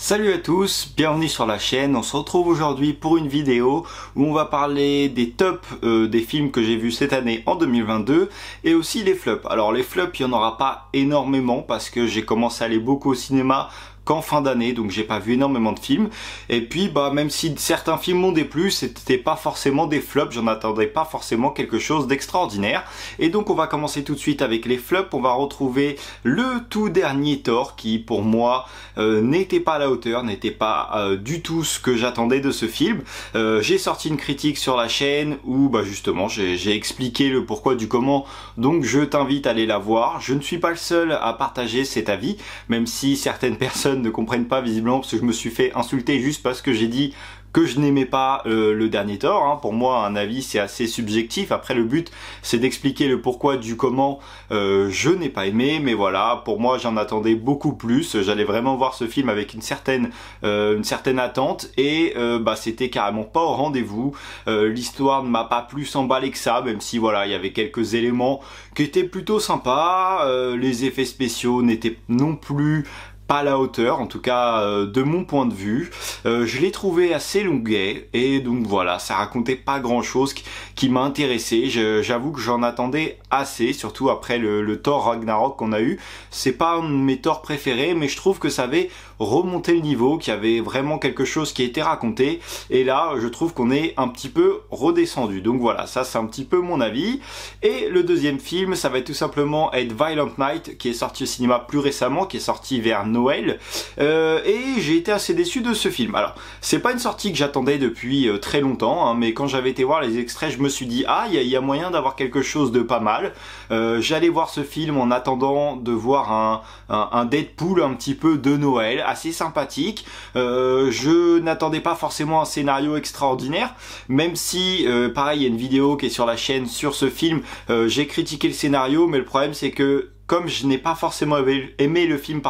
Salut à tous, bienvenue sur la chaîne. On se retrouve aujourd'hui pour une vidéo où on va parler des tops des films que j'ai vus cette année en 2022 et aussi les flops. Alors les flops, il n'y en aura pas énormément parce que j'ai commencé à aller beaucoup au cinéma qu'en fin d'année, donc j'ai pas vu énormément de films. Et puis même si certains films m'ont déplu, c'était pas forcément des flops, j'en attendais pas forcément quelque chose d'extraordinaire. Et donc on va commencer tout de suite avec les flops. On va retrouver le tout dernier Thor qui pour moi n'était pas à la hauteur, n'était pas du tout ce que j'attendais de ce film. J'ai sorti une critique sur la chaîne où justement j'ai expliqué le pourquoi du comment, donc je t'invite à aller la voir. Je ne suis pas le seul à partager cet avis, même si certaines personnes ne comprennent pas visiblement, parce que je me suis fait insulter juste parce que j'ai dit que je n'aimais pas le dernier Thor, hein. Pour moi, un avis, c'est assez subjectif. Après, le but, c'est d'expliquer le pourquoi du comment je n'ai pas aimé. Mais voilà, pour moi, j'en attendais beaucoup plus. J'allais vraiment voir ce film avec une certaine attente. Et c'était carrément pas au rendez-vous. L'histoire ne m'a pas plus emballé que ça, même si, voilà, il y avait quelques éléments qui étaient plutôt sympas. Les effets spéciaux n'étaient non plus pas à la hauteur, en tout cas de mon point de vue. Je l'ai trouvé assez longuet et donc voilà, ça racontait pas grand chose qui m'a intéressé. J'avoue que j'en attendais assez, surtout après le Thor Ragnarok qu'on a eu. C'est pas un de mes Thor préférés, mais je trouve que ça avait remonté le niveau, qu'il y avait vraiment quelque chose qui a été raconté, et là je trouve qu'on est un petit peu redescendu. Donc voilà, ça c'est un petit peu mon avis. Et le deuxième film, ça va tout simplement être Violent Night, qui est sorti au cinéma plus récemment, qui est sorti vers Noël, et j'ai été assez déçu de ce film. Alors c'est pas une sortie que j'attendais depuis très longtemps, hein, mais quand j'avais été voir les extraits, je me suis dit ah, il y a moyen d'avoir quelque chose de pas mal. J'allais voir ce film en attendant de voir un Deadpool un petit peu de Noël, assez sympathique. Je n'attendais pas forcément un scénario extraordinaire, même si pareil, il y a une vidéo qui est sur la chaîne sur ce film. J'ai critiqué le scénario, mais le problème c'est que comme je n'ai pas forcément aimé le film,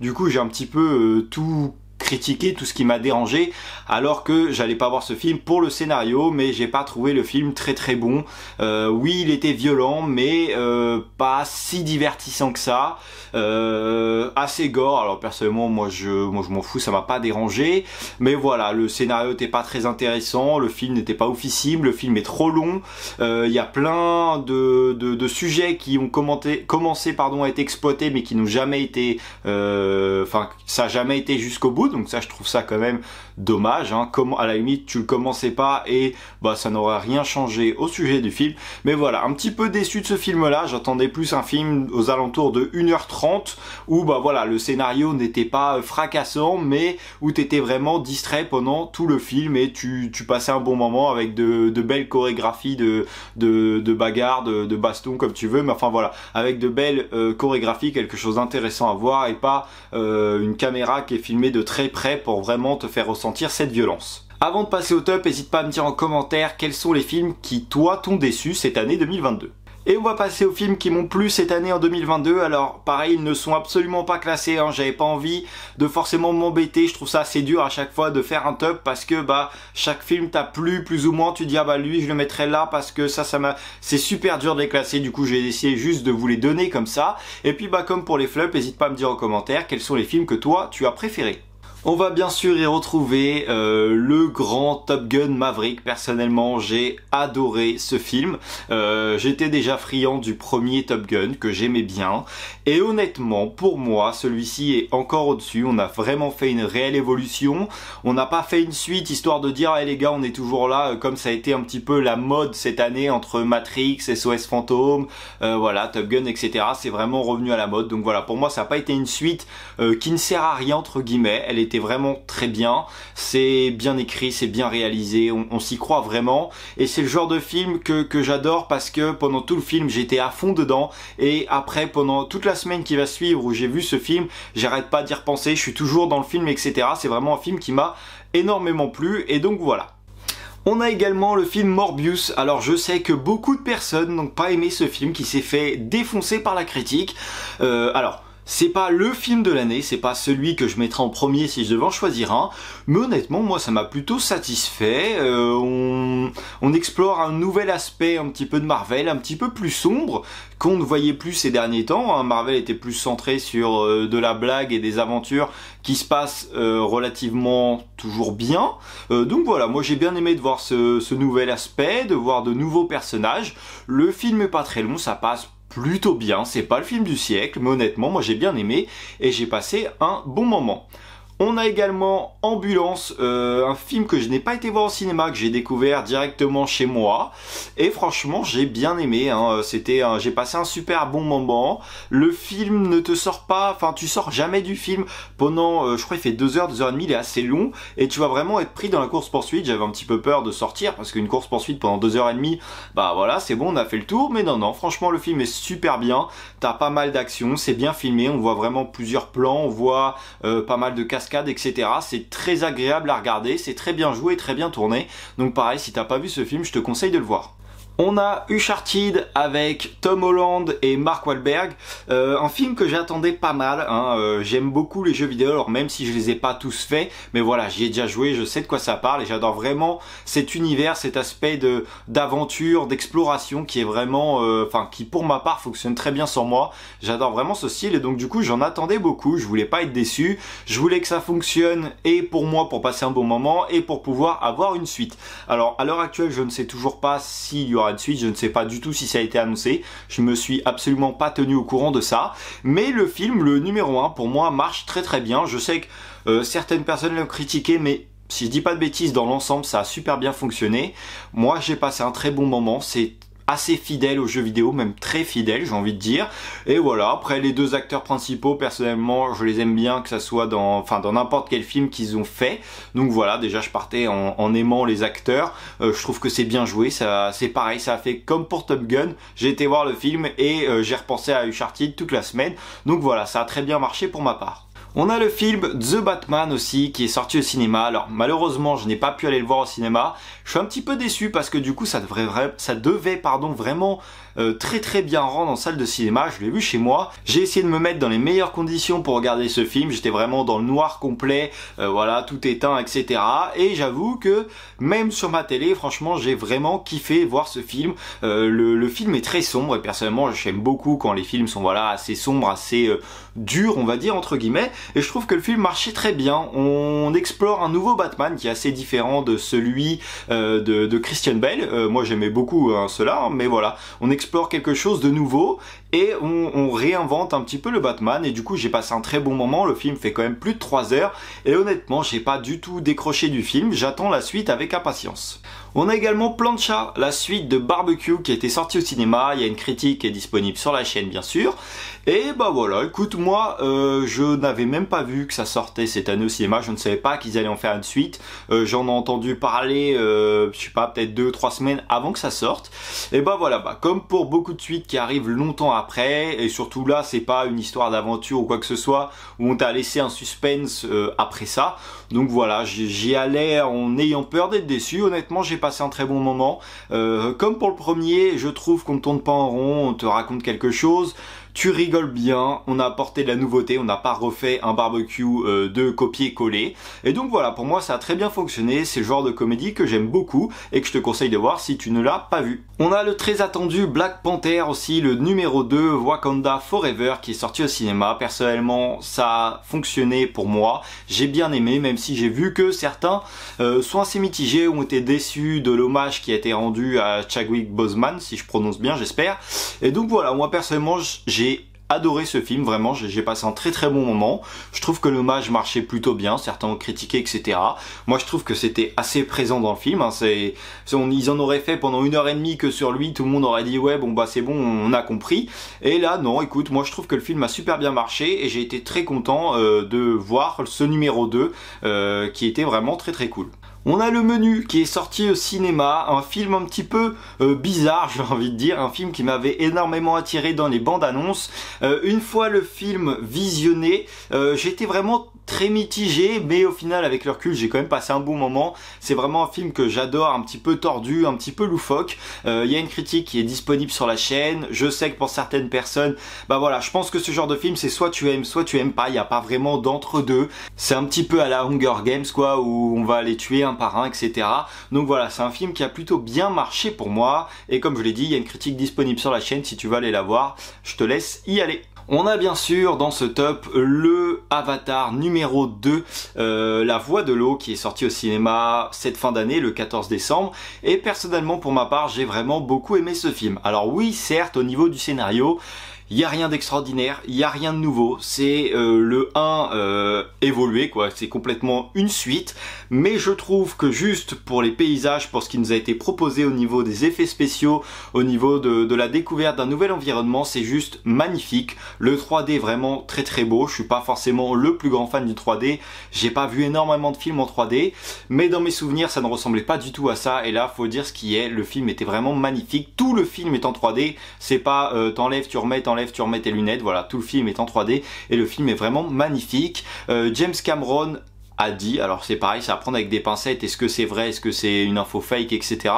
du coup j'ai un petit peu tout critiqué, tout ce qui m'a dérangé, alors que j'allais pas voir ce film pour le scénario, mais j'ai pas trouvé le film très bon. Oui, il était violent, mais pas si divertissant que ça. Assez gore. Alors personnellement, moi je m'en fous, ça m'a pas dérangé. Mais voilà, le scénario n'était pas très intéressant, le film n'était pas oufissime, le film est trop long. Il y a plein de sujets qui ont commencé à être exploités, mais qui n'ont jamais été, ça a jamais été jusqu'au bout. Donc ça, je trouve ça quand même dommage, hein. Comment, à la limite, tu le commençais pas et ça n'aurait rien changé au sujet du film. Mais voilà, un petit peu déçu de ce film-là. J'attendais plus un film aux alentours de 1h30 où voilà, le scénario n'était pas fracassant, mais où t'étais vraiment distrait pendant tout le film et tu passais un bon moment avec de belles chorégraphies de bagarres, de baston, comme tu veux. Mais enfin voilà, avec de belles chorégraphies, quelque chose d'intéressant à voir et pas une caméra qui est filmée de très près pour vraiment te faire ressentir cette violence. Avant de passer au top, n'hésite pas à me dire en commentaire quels sont les films qui, toi, t'ont déçu cette année 2022. Et on va passer aux films qui m'ont plu cette année en 2022. Alors pareil, ils ne sont absolument pas classés, hein. J'avais pas envie de forcément m'embêter. Je trouve ça assez dur à chaque fois de faire un top parce que chaque film t'a plu plus ou moins. Tu dis lui je le mettrai là parce que c'est super dur de les classer. Du coup j'ai essayé juste de vous les donner comme ça. Et puis comme pour les flops, n'hésite pas à me dire en commentaire quels sont les films que toi tu as préférés. On va bien sûr y retrouver le grand Top Gun Maverick. Personnellement, j'ai adoré ce film. J'étais déjà friand du premier Top Gun que j'aimais bien. Et honnêtement, pour moi, celui-ci est encore au-dessus. On a vraiment fait une réelle évolution. On n'a pas fait une suite histoire de dire les gars, on est toujours là, comme ça a été un petit peu la mode cette année entre Matrix, SOS Fantôme, voilà, Top Gun, etc. C'est vraiment revenu à la mode. Donc voilà, pour moi, ça n'a pas été une suite qui ne sert à rien, entre guillemets. Elle était vraiment très bien, c'est bien écrit, c'est bien réalisé, on s'y croit vraiment, et c'est le genre de film que j'adore parce que pendant tout le film j'étais à fond dedans, et après pendant toute la semaine qui va suivre où j'ai vu ce film, j'arrête pas d'y repenser, je suis toujours dans le film, etc. C'est vraiment un film qui m'a énormément plu, et donc voilà. On a également le film Morbius. Alors je sais que beaucoup de personnes n'ont pas aimé ce film, qui s'est fait défoncer par la critique. Alors C'est pas le film de l'année, c'est pas celui que je mettrais en premier si je devais en choisir un, mais honnêtement moi ça m'a plutôt satisfait. On explore un nouvel aspect un petit peu de Marvel, un petit peu plus sombre, qu'on ne voyait plus ces derniers temps. Marvel était plus centré sur de la blague et des aventures qui se passent relativement toujours bien. Donc voilà, moi j'ai bien aimé de voir ce nouvel aspect, de voir de nouveaux personnages. Le film est pas très long, ça passe plutôt bien, c'est pas le film du siècle, mais honnêtement, moi j'ai bien aimé et j'ai passé un bon moment. On a également Ambulance, un film que je n'ai pas été voir au cinéma, que j'ai découvert directement chez moi. Et franchement, j'ai bien aimé. J'ai passé un super bon moment. Le film ne te sort pas, enfin tu sors jamais du film pendant, je crois il fait 2h, 2h30, il est assez long. Et tu vas vraiment être pris dans la course-poursuite. J'avais un petit peu peur de sortir parce qu'une course-poursuite pendant 2h30, bah voilà, c'est bon, on a fait le tour. Mais non, franchement le film est super bien. T'as pas mal d'action, c'est bien filmé. On voit vraiment plusieurs plans, on voit pas mal de cascades, etc. C'est très agréable à regarder, c'est très bien joué, très bien tourné. Donc pareil, si t'as pas vu ce film, je te conseille de le voir. On a Uncharted avec Tom Holland et Mark Wahlberg, un film que j'attendais pas mal, j'aime beaucoup les jeux vidéo, alors même si je les ai pas tous faits, mais voilà, j'y ai déjà joué, je sais de quoi ça parle et j'adore vraiment cet univers, cet aspect d'aventure, d'exploration qui est vraiment, qui pour ma part fonctionne très bien sur moi. J'adore vraiment ce style et donc du coup j'en attendais beaucoup, je voulais pas être déçu, je voulais que ça fonctionne et pour moi pour passer un bon moment et pour pouvoir avoir une suite. Alors à l'heure actuelle je ne sais toujours pas s'il y aura une suite, je ne sais pas du tout si ça a été annoncé, je me suis absolument pas tenu au courant de ça, mais le film, le numéro 1 pour moi marche très très bien. Je sais que certaines personnes l'ont critiqué, mais si je dis pas de bêtises, dans l'ensemble ça a super bien fonctionné. Moi j'ai passé un très bon moment, c'est assez fidèle aux jeux vidéo, même très fidèle j'ai envie de dire, et voilà. Après les deux acteurs principaux, personnellement je les aime bien, que ça soit dans n'importe quel film qu'ils ont fait, donc voilà, déjà je partais en aimant les acteurs. Je trouve que c'est bien joué, c'est pareil, ça a fait comme pour Top Gun, j'ai été voir le film et j'ai repensé à Uncharted toute la semaine, donc voilà, ça a très bien marché pour ma part. On a le film The Batman aussi qui est sorti au cinéma. Alors malheureusement je n'ai pas pu aller le voir au cinéma. Je suis un petit peu déçu parce que du coup ça devait vraiment très très bien rendre en salle de cinéma. Je l'ai vu chez moi. J'ai essayé de me mettre dans les meilleures conditions pour regarder ce film. J'étais vraiment dans le noir complet, voilà, tout éteint, etc. Et j'avoue que même sur ma télé, franchement j'ai vraiment kiffé voir ce film. Le film est très sombre et personnellement j'aime beaucoup quand les films sont voilà assez sombres, assez durs on va dire entre guillemets. Et je trouve que le film marchait très bien. On explore un nouveau Batman qui est assez différent de celui de Christian Bale. Moi j'aimais beaucoup cela, mais voilà, on explore quelque chose de nouveau et on réinvente un petit peu le Batman. Et du coup j'ai passé un très bon moment. Le film fait quand même plus de 3 heures et honnêtement j'ai pas du tout décroché du film. J'attends la suite avec impatience. On a également Plancha, la suite de Barbecue qui a été sortie au cinéma. Il y a une critique qui est disponible sur la chaîne bien sûr. Et bah voilà, écoute, moi je n'avais même pas vu que ça sortait cette année au cinéma. Je ne savais pas qu'ils allaient en faire une suite. J'en ai entendu parler, je sais pas, peut-être 2-3 semaines avant que ça sorte. Et bah voilà, comme pour beaucoup de suites qui arrivent longtemps après, et surtout là c'est pas une histoire d'aventure ou quoi que ce soit où on t'a laissé un suspense après ça. Donc voilà, j'y allais en ayant peur d'être déçu. Honnêtement j'ai passé un très bon moment. Comme pour le premier, je trouve qu'on ne tourne pas en rond, on te raconte quelque chose. Tu rigoles bien, on a apporté de la nouveauté, on n'a pas refait un barbecue de copier-coller. Et donc voilà, pour moi ça a très bien fonctionné, c'est le genre de comédie que j'aime beaucoup et que je te conseille de voir si tu ne l'as pas vu. On a le très attendu Black Panther aussi, le numéro 2, Wakanda Forever, qui est sorti au cinéma. Personnellement, ça a fonctionné pour moi, j'ai bien aimé, même si j'ai vu que certains sont assez mitigés, ont été déçus de l'hommage qui a été rendu à Chadwick Boseman, si je prononce bien, j'espère. Et donc voilà, moi personnellement, j'ai adoré ce film, vraiment, j'ai passé un très très bon moment. Je trouve que l'hommage marchait plutôt bien, certains ont critiqué, etc. Moi je trouve que c'était assez présent dans le film, ils en auraient fait pendant 1h30 que sur lui, tout le monde aurait dit ouais bon bah c'est bon, on a compris. Et là non, écoute, moi je trouve que le film a super bien marché et j'ai été très content de voir ce numéro 2 qui était vraiment très très cool. On a le Menu qui est sorti au cinéma, un film un petit peu bizarre, j'ai envie de dire, un film qui m'avait énormément attiré dans les bandes annonces. Une fois le film visionné, j'étais vraiment très mitigé, mais au final avec le recul j'ai quand même passé un bon moment. C'est vraiment un film que j'adore, un petit peu tordu, un petit peu loufoque. Il y a une critique qui est disponible sur la chaîne. Je sais que pour certaines personnes, bah voilà, je pense que ce genre de film c'est soit tu aimes pas, il n'y a pas vraiment d'entre-deux. C'est un petit peu à la Hunger Games quoi, où on va les tuer un par un, etc. Donc voilà, c'est un film qui a plutôt bien marché pour moi, et comme je l'ai dit, il y a une critique disponible sur la chaîne, si tu veux aller la voir, je te laisse y aller. On a bien sûr dans ce top le Avatar numéro 2, La Voix de l'eau, qui est sorti au cinéma cette fin d'année, le 14 décembre. Et personnellement, pour ma part, j'ai vraiment beaucoup aimé ce film. Alors oui, certes, au niveau du scénario, il n'y a rien d'extraordinaire, il n'y a rien de nouveau, c'est le 1 évolué quoi, c'est complètement une suite, mais je trouve que juste pour les paysages, pour ce qui nous a été proposé au niveau des effets spéciaux, au niveau de la découverte d'un nouvel environnement, c'est juste magnifique. Le 3D est vraiment très très beau, je suis pas forcément le plus grand fan du 3D, j'ai pas vu énormément de films en 3D, mais dans mes souvenirs ça ne ressemblait pas du tout à ça, et là faut dire ce qui est, le film était vraiment magnifique, tout le film est en 3D, c'est pas t'enlèves, tu remets tes lunettes, voilà, tout le film est en 3D et le film est vraiment magnifique. James Cameron a dit, alors c'est pareil, c'est à prendre avec des pincettes, est-ce que c'est vrai, est-ce que c'est une info fake, etc.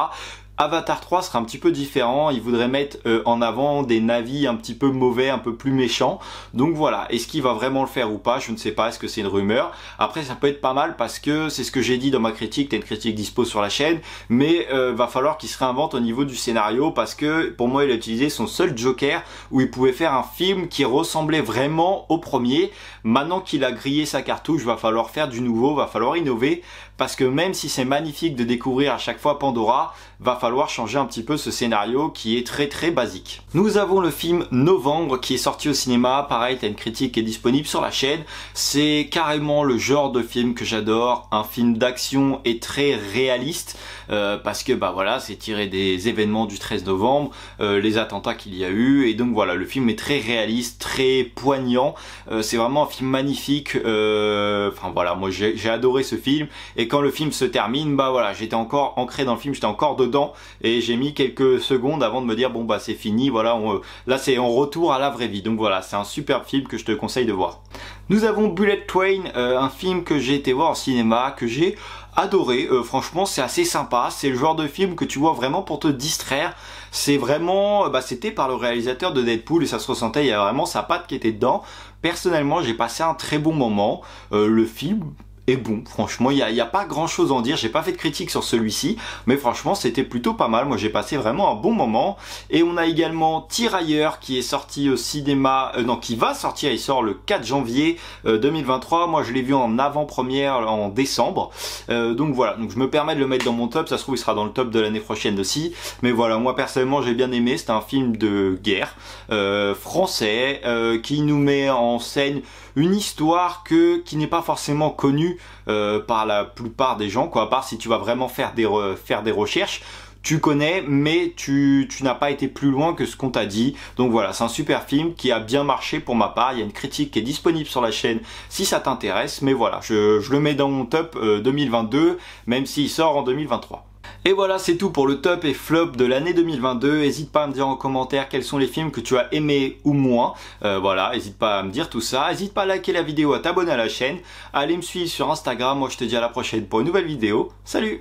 Avatar 3 sera un petit peu différent, il voudrait mettre en avant des navis un petit peu mauvais, un peu plus méchants. Donc voilà, est-ce qu'il va vraiment le faire ou pas, je ne sais pas, est-ce que c'est une rumeur. Après ça peut être pas mal parce que c'est ce que j'ai dit dans ma critique, t'as une critique dispo sur la chaîne, mais va falloir qu'il se réinvente au niveau du scénario parce que pour moi il a utilisé son seul joker où il pouvait faire un film qui ressemblait vraiment au premier. Maintenant qu'il a grillé sa cartouche, va falloir faire du nouveau, va falloir innover parce que même si c'est magnifique de découvrir à chaque fois Pandora, va falloir changer un petit peu ce scénario qui est très très basique. Nous avons le film Novembre qui est sorti au cinéma, pareil t'as une critique qui est disponible sur la chaîne, c'est carrément le genre de film que j'adore, un film d'action et très réaliste, parce que bah voilà c'est tiré des événements du 13 novembre, les attentats qu'il y a eu, et donc voilà le film est très réaliste, très poignant, c'est vraiment un film magnifique, enfin voilà moi j'ai adoré ce film, et quand le film se termine, bah voilà j'étais encore ancré dans le film, j'étais encore dedans, et j'ai mis quelques secondes avant de me dire bon bah c'est fini, voilà là c'est en retour à la vraie vie. Donc voilà, c'est un superbe film que je te conseille de voir. Nous avons Bullet Train, un film que j'ai été voir au cinéma, que j'ai adoré, franchement c'est assez sympa, c'est le genre de film que tu vois vraiment pour te distraire, c'est vraiment, c'était par le réalisateur de Deadpool et ça se ressentait, il y a vraiment sa patte qui était dedans. Personnellement j'ai passé un très bon moment, le film est bon, franchement il y a pas grand chose à en dire, j'ai pas fait de critique sur celui-ci, mais franchement c'était plutôt pas mal, moi j'ai passé vraiment un bon moment. Et on a également Tirailleurs qui est sorti au cinéma, non qui va sortir, il sort le 4 janvier 2023, moi je l'ai vu en avant-première en décembre, donc voilà, donc je me permets de le mettre dans mon top, ça se trouve il sera dans le top de l'année prochaine aussi, mais voilà, moi personnellement j'ai bien aimé, c'est un film de guerre français qui nous met en scène une histoire qui n'est pas forcément connue par la plupart des gens, quoi, à part si tu vas vraiment faire des recherches. Tu connais, mais tu n'as pas été plus loin que ce qu'on t'a dit. Donc voilà, c'est un super film qui a bien marché pour ma part. Il y a une critique qui est disponible sur la chaîne si ça t'intéresse. Mais voilà, je le mets dans mon top 2022, même s'il sort en 2023. Et voilà, c'est tout pour le top et flop de l'année 2022. N'hésite pas à me dire en commentaire quels sont les films que tu as aimés ou moins. Voilà, n'hésite pas à me dire tout ça. N'hésite pas à liker la vidéo, à t'abonner à la chaîne, à aller me suivre sur Instagram. Moi, je te dis à la prochaine pour une nouvelle vidéo. Salut!